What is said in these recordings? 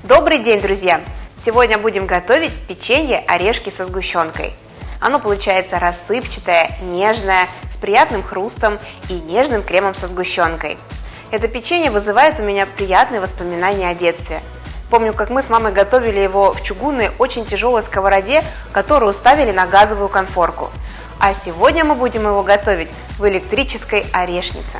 Добрый день, друзья! Сегодня будем готовить печенье орешки со сгущенкой. Оно получается рассыпчатое, нежное, с приятным хрустом и нежным кремом со сгущенкой. Это печенье вызывает у меня приятные воспоминания о детстве. Помню, как мы с мамой готовили его в чугунной, очень тяжелой сковороде, которую ставили на газовую конфорку. А сегодня мы будем его готовить в электрической орешнице.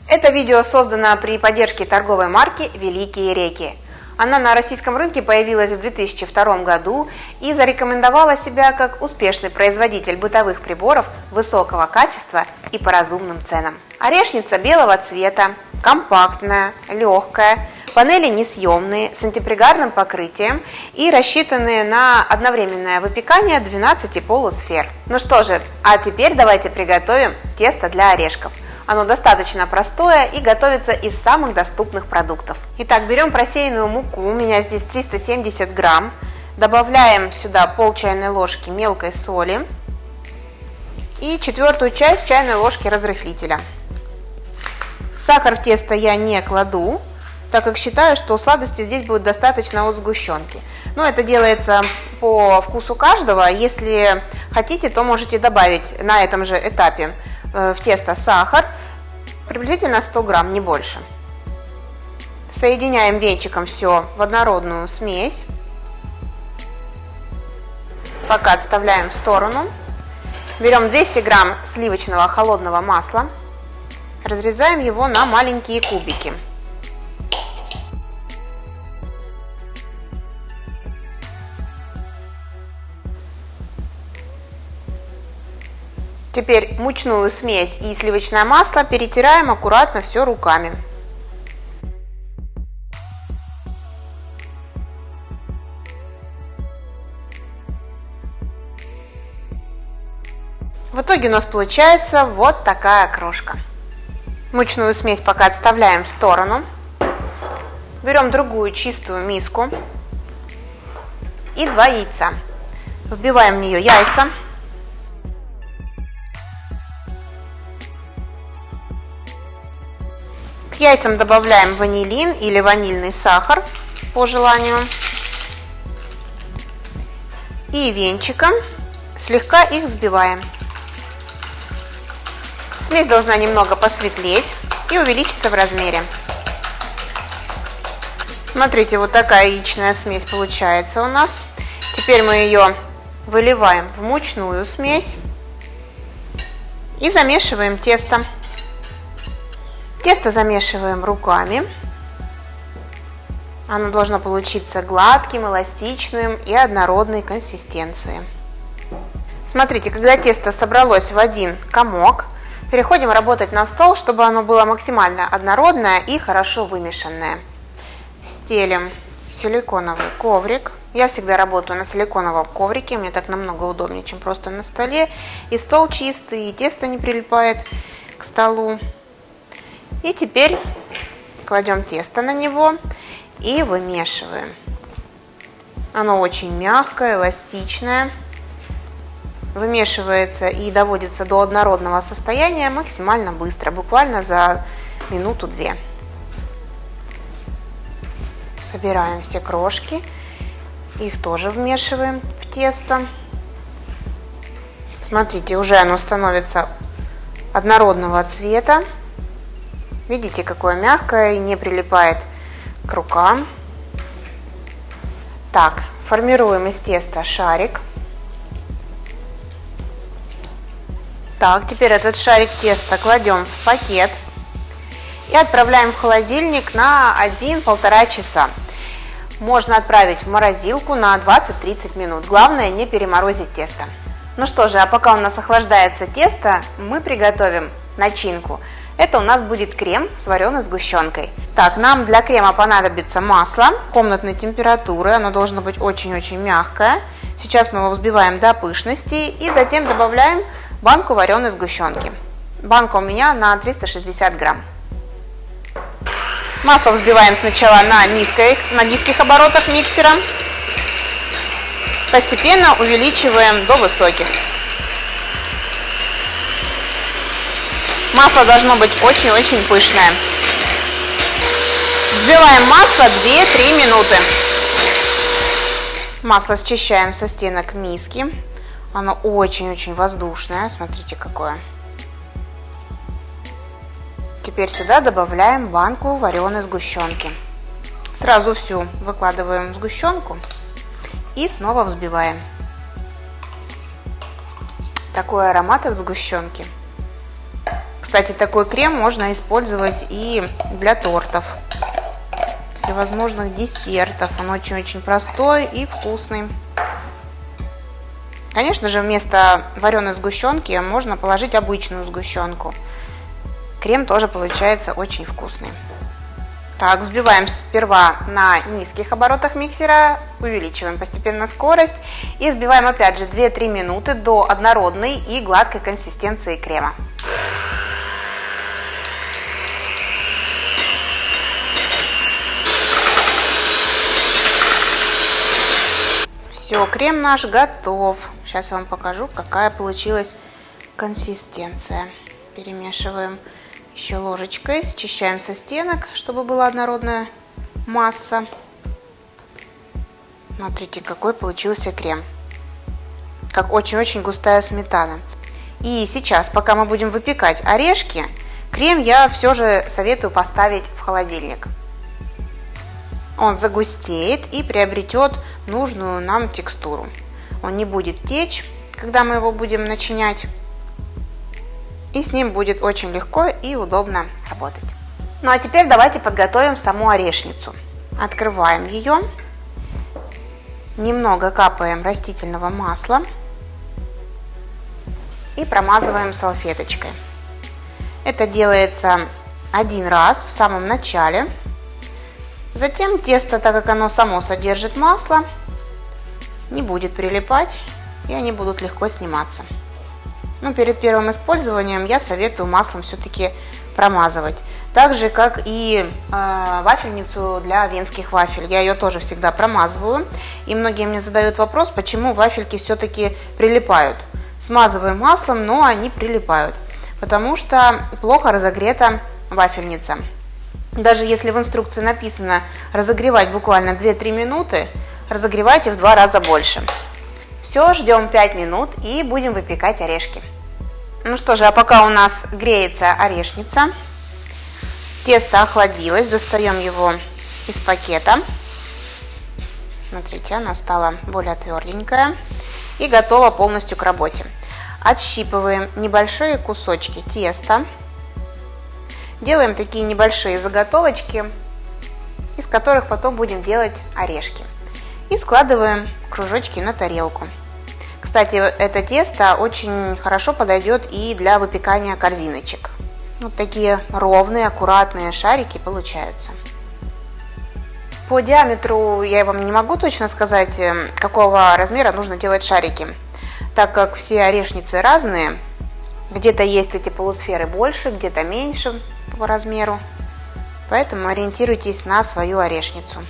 Это видео создано при поддержке торговой марки «Великие реки». Она на российском рынке появилась в 2002 году и зарекомендовала себя как успешный производитель бытовых приборов высокого качества и по разумным ценам. Орешница белого цвета, компактная, легкая, панели несъемные, с антипригарным покрытием и рассчитанные на одновременное выпекание 12 полусфер. Ну что же, а теперь давайте приготовим тесто для орешков. Оно достаточно простое и готовится из самых доступных продуктов. Итак, берем просеянную муку, у меня здесь 370 грамм. Добавляем сюда пол чайной ложки мелкой соли и четвертую часть чайной ложки разрыхлителя. Сахар в тесто я не кладу, так как считаю, что сладости здесь будет достаточно от сгущенки. Но это делается по вкусу каждого. Если хотите, то можете добавить на этом же этапе в тесто сахар, приблизительно 100 грамм, не больше. Соединяем венчиком все в однородную смесь. Пока отставляем в сторону. Берем 200 грамм сливочного холодного масла, разрезаем его на маленькие кубики. Теперь мучную смесь и сливочное масло перетираем аккуратно все руками. В итоге у нас получается вот такая крошка. Мучную смесь пока отставляем в сторону. Берем другую чистую миску и 2 яйца. Вбиваем в нее яйца. К яйцам добавляем ванилин или ванильный сахар по желанию. И венчиком слегка их взбиваем. Смесь должна немного посветлеть и увеличиться в размере. Смотрите, вот такая яичная смесь получается у нас. Теперь мы ее выливаем в мучную смесь и замешиваем тесто. Тесто замешиваем руками. Оно должно получиться гладким, эластичным и однородной консистенции. Смотрите, когда тесто собралось в один комок, переходим работать на стол, чтобы оно было максимально однородное и хорошо вымешанное. Стелим силиконовый коврик. Я всегда работаю на силиконовом коврике, мне так намного удобнее, чем просто на столе. И стол чистый, и тесто не прилипает к столу. И теперь кладем тесто на него и вымешиваем. Оно очень мягкое, эластичное. Вымешивается и доводится до однородного состояния максимально быстро, буквально за минуту-две. Собираем все крошки, их тоже вмешиваем в тесто. Смотрите, уже оно становится однородного цвета. Видите, какое мягкое и не прилипает к рукам. Так, формируем из теста шарик. Так, теперь этот шарик теста кладем в пакет и отправляем в холодильник на 1–1,5 часа. Можно отправить в морозилку на 20–30 минут. Главное не переморозить тесто. Ну что же, а пока у нас охлаждается тесто, мы приготовим начинку. Это у нас будет крем с вареной сгущенкой. Так, нам для крема понадобится масло комнатной температуры. Оно должно быть очень-очень мягкое. Сейчас мы его взбиваем до пышности и затем добавляем банку вареной сгущенки. Банка у меня на 360 грамм. Масло взбиваем сначала на низких оборотах миксера. Постепенно увеличиваем до высоких. Масло должно быть очень-очень пышное. Взбиваем масло 2-3 минуты. Масло счищаем со стенок миски. Оно очень-очень воздушное. Смотрите, какое. Теперь сюда добавляем банку вареной сгущенки. Сразу всю выкладываем в сгущенку и снова взбиваем. Такой аромат от сгущенки. Кстати, такой крем можно использовать и для тортов, всевозможных десертов. Он очень-очень простой и вкусный. Конечно же, вместо вареной сгущенки можно положить обычную сгущенку. Крем тоже получается очень вкусный. Так, взбиваем сперва на низких оборотах миксера, увеличиваем постепенно скорость и взбиваем опять же 2-3 минуты до однородной и гладкой консистенции крема. Все, крем наш готов. Сейчас я вам покажу, какая получилась консистенция. Перемешиваем еще ложечкой, счищаем со стенок, чтобы была однородная масса. Смотрите, какой получился крем. Как очень-очень густая сметана. И сейчас, пока мы будем выпекать орешки, крем я все же советую поставить в холодильник. Он загустеет и приобретет нужную нам текстуру. Он не будет течь, когда мы его будем начинять. И с ним будет очень легко и удобно работать. Ну а теперь давайте подготовим саму орешницу. Открываем ее. Немного капаем растительного масла. И промазываем салфеточкой. Это делается один раз в самом начале. Затем тесто, так как оно само содержит масло, не будет прилипать, и они будут легко сниматься. Но перед первым использованием я советую маслом все-таки промазывать. Так же, как и вафельницу для венских вафель. Я ее тоже всегда промазываю. И многие мне задают вопрос, почему вафельки все-таки прилипают. Смазываем маслом, но они прилипают. Потому что плохо разогрета вафельница. Даже если в инструкции написано разогревать буквально 2-3 минуты, разогревайте в 2 раза больше. Все, ждем 5 минут и будем выпекать орешки. Ну что же, а пока у нас греется орешница, тесто охладилось, достаем его из пакета. Смотрите, оно стало более тверденькое и готово полностью к работе. Отщипываем небольшие кусочки теста. Делаем такие небольшие заготовочки, из которых потом будем делать орешки. И складываем кружочки на тарелку. Кстати, это тесто очень хорошо подойдет и для выпекания корзиночек. Вот такие ровные, аккуратные шарики получаются. По диаметру я вам не могу точно сказать, какого размера нужно делать шарики, так как все орешницы разные. Где-то есть эти полусферы больше, где-то меньше по размеру. Поэтому ориентируйтесь на свою орешницу.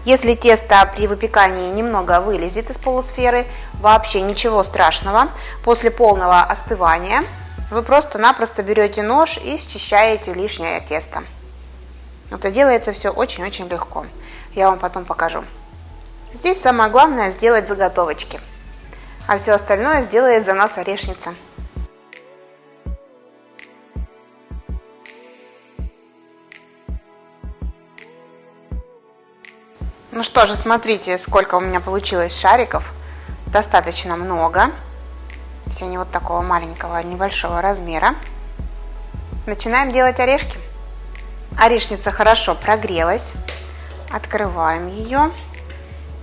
Если тесто при выпекании немного вылезет из полусферы, вообще ничего страшного. После полного остывания вы просто-напросто берете нож и счищаете лишнее тесто. Это делается все очень-очень легко. Я вам потом покажу. Здесь самое главное сделать заготовочки, а все остальное сделает за нас орешница. Ну что же, смотрите, сколько у меня получилось шариков. Достаточно много. Все они вот такого маленького, небольшого размера. Начинаем делать орешки. Орешница хорошо прогрелась. Открываем ее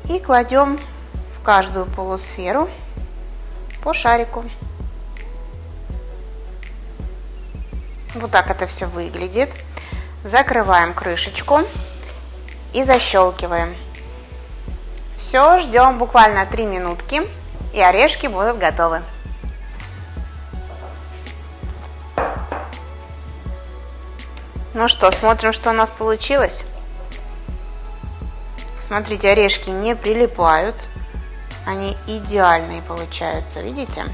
и кладем в каждую полусферу по шарику. Вот так это все выглядит. Закрываем крышечку и защелкиваем. Все, ждем буквально 3 минутки, и орешки будут готовы. Ну что, смотрим, что у нас получилось. Смотрите, орешки не прилипают, они идеальные получаются, видите?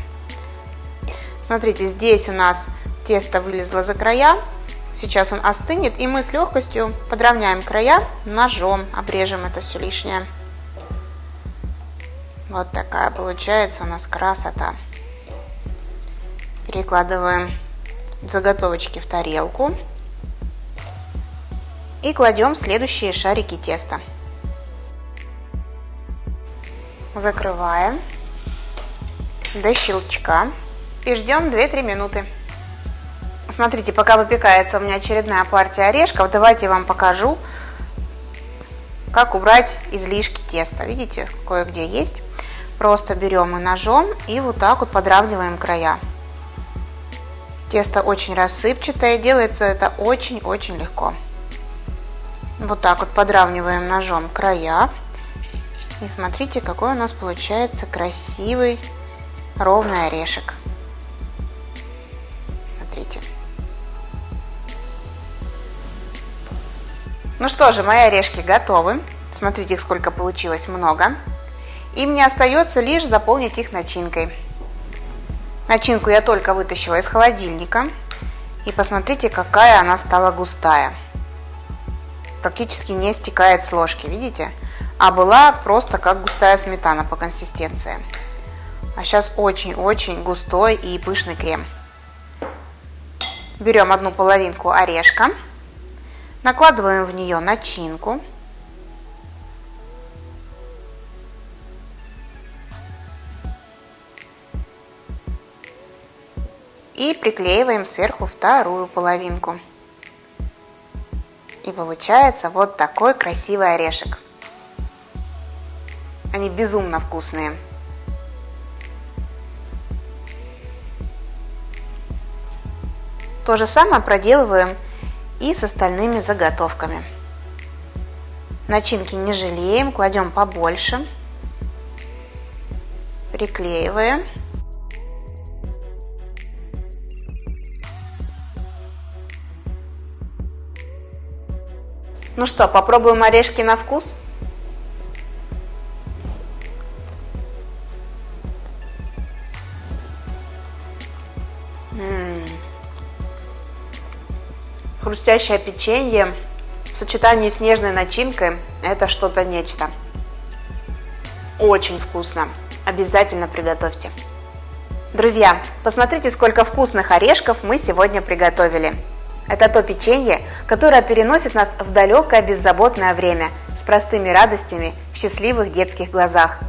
Смотрите, здесь у нас Тесто вылезло за края. Сейчас он остынет, и мы с легкостью подровняем края ножом, обрежем это все лишнее. Вот такая получается у нас красота. Перекладываем заготовочки в тарелку и кладем следующие шарики теста. Закрываем до щелчка и ждем 2-3 минуты. Смотрите, пока выпекается у меня очередная партия орешков, давайте я вам покажу, как убрать излишки теста. Видите, кое-где есть. Просто берем и ножом и вот так вот подравниваем края. Тесто очень рассыпчатое, делается это очень-очень легко. Вот так вот подравниваем ножом края. И смотрите, какой у нас получается красивый ровный орешек. Смотрите. Ну что же, мои орешки готовы. Смотрите, их сколько получилось, много. И мне остается лишь заполнить их начинкой. Начинку я только вытащила из холодильника. И посмотрите, какая она стала густая. Практически не стекает с ложки, видите? А была просто как густая сметана по консистенции. А сейчас очень-очень густой и пышный крем. Берем одну половинку орешка. Накладываем в нее начинку. И приклеиваем сверху вторую половинку. И получается вот такой красивый орешек. Они безумно вкусные. То же самое проделываем и с остальными заготовками. Начинки не жалеем, кладем побольше. Приклеиваем. Ну что, попробуем орешки на вкус? Хрустящее печенье в сочетании с нежной начинкой – это что-то нечто. Очень вкусно. Обязательно приготовьте. Друзья, посмотрите, сколько вкусных орешков мы сегодня приготовили. Это то печенье, которое переносит нас в далекое беззаботное время с простыми радостями в счастливых детских глазах.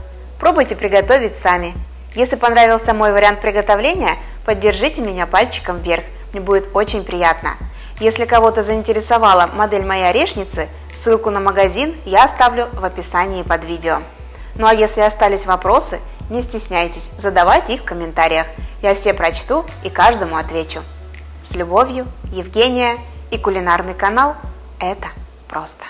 Пробуйте приготовить сами. Если понравился мой вариант приготовления, поддержите меня пальчиком вверх, мне будет очень приятно. Если кого-то заинтересовала модель моей орешницы, ссылку на магазин я оставлю в описании под видео. Ну а если остались вопросы, не стесняйтесь, задавайте их в комментариях. Я все прочту и каждому отвечу. С любовью, Евгения и кулинарный канал «Это просто».